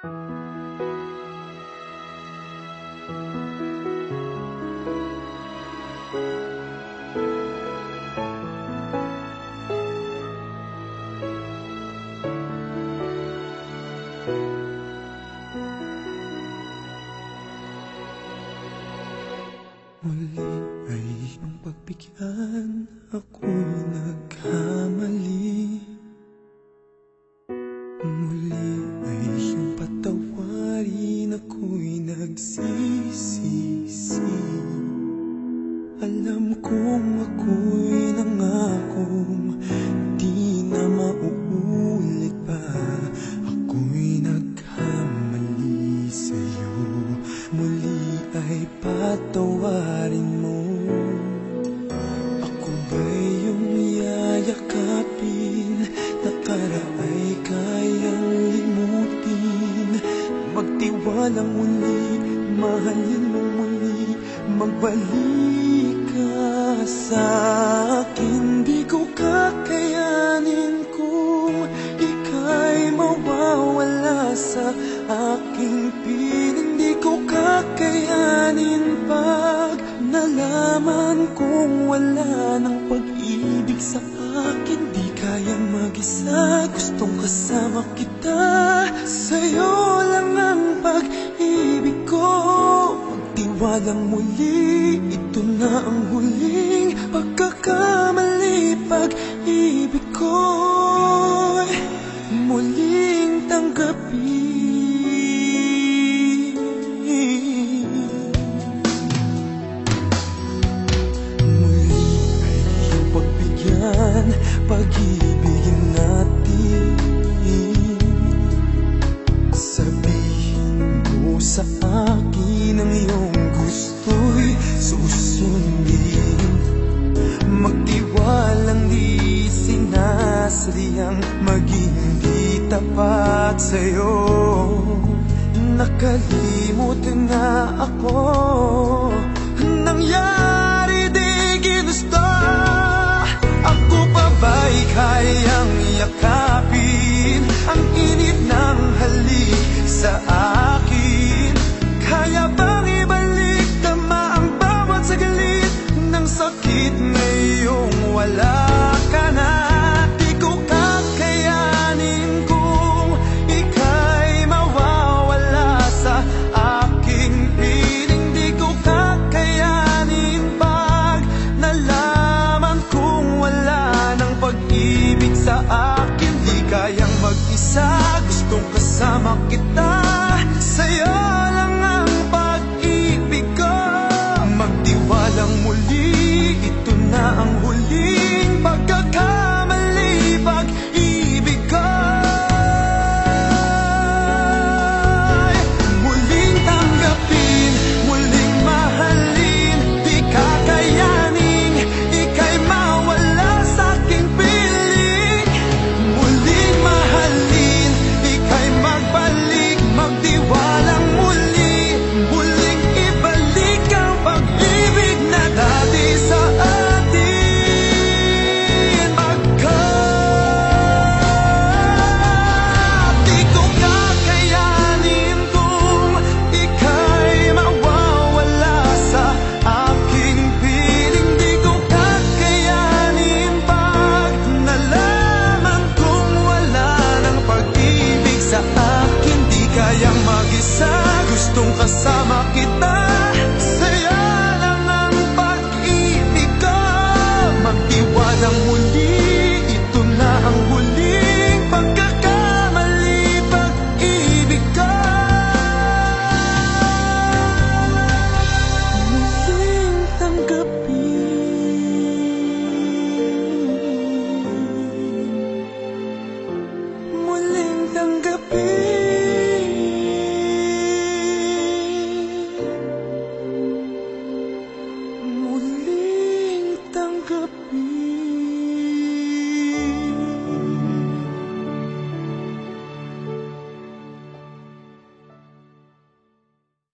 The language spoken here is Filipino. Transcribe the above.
Muli ay iyong pagbigyan, ako'y nagkamali. Muli ay iyong patawarin, ako'y nagsisisi. Alam kong ako'y nangakong di na mauulit pa. Ako'y nagkamali sa'yo, muli ay patawarin mo. Ako ba'y iyong yayakapin, nakaraay kayang limutin? Magtiwalang muli, mahalin mo muli, magbalik ka sa'kin. Di ko kakayanin kung ika'y mawawala sa aking piling. Di ko kakayanin pag nalaman kong wala ng pag-ibig sa akin. Di kayang mag-isa, gustong kasama kita. Sa'yo lang ang pag-ibig ko. Magtiwalang muli, ito na ang huling pagkakamali. Pag-ibig ko'y muling tanggapin. Muli ay iyong pagbigyan, pag-ibigin natin. Sabihin mo sa akin ang iyong gusto'y susundin. Magtiwalang di sinasadyang maging di tapat sa'yo. Nakalimutan na ako, nangyari di ginusto. Ako pa ba'y kayang yakapin ang init ng halik sa akin? Kaya bang ibalik tama ang bawat saglit ng sakit ngayong wala ka na? Di ko kakayanin kung ika'y mawawala sa aking piling. Di ko kakayanin pag nalaman kong wala ng pag-ibig sa akin. Di kayang mag-isa, gustong kasama kita. Sa'yo lang ang pag-ibig ko. Magtiwalang muli, ito na ang huling pagkakamali. Pag-ibig ko muling tanggapin, muling mahalin. Di kakayaning ika'y mawala sa aking piling. Muling mahalin, ika'y magbalik, magtiwalang muli, muling ibalik ang pag-ibig na dati sa atin. Di ko kakayanin kung ika'y mawawala sa aking piling. Di ko kakayanin pag nalaman kong wala ng pag-ibig sa akin. Di kayang mag-isa, gustong kasama kita.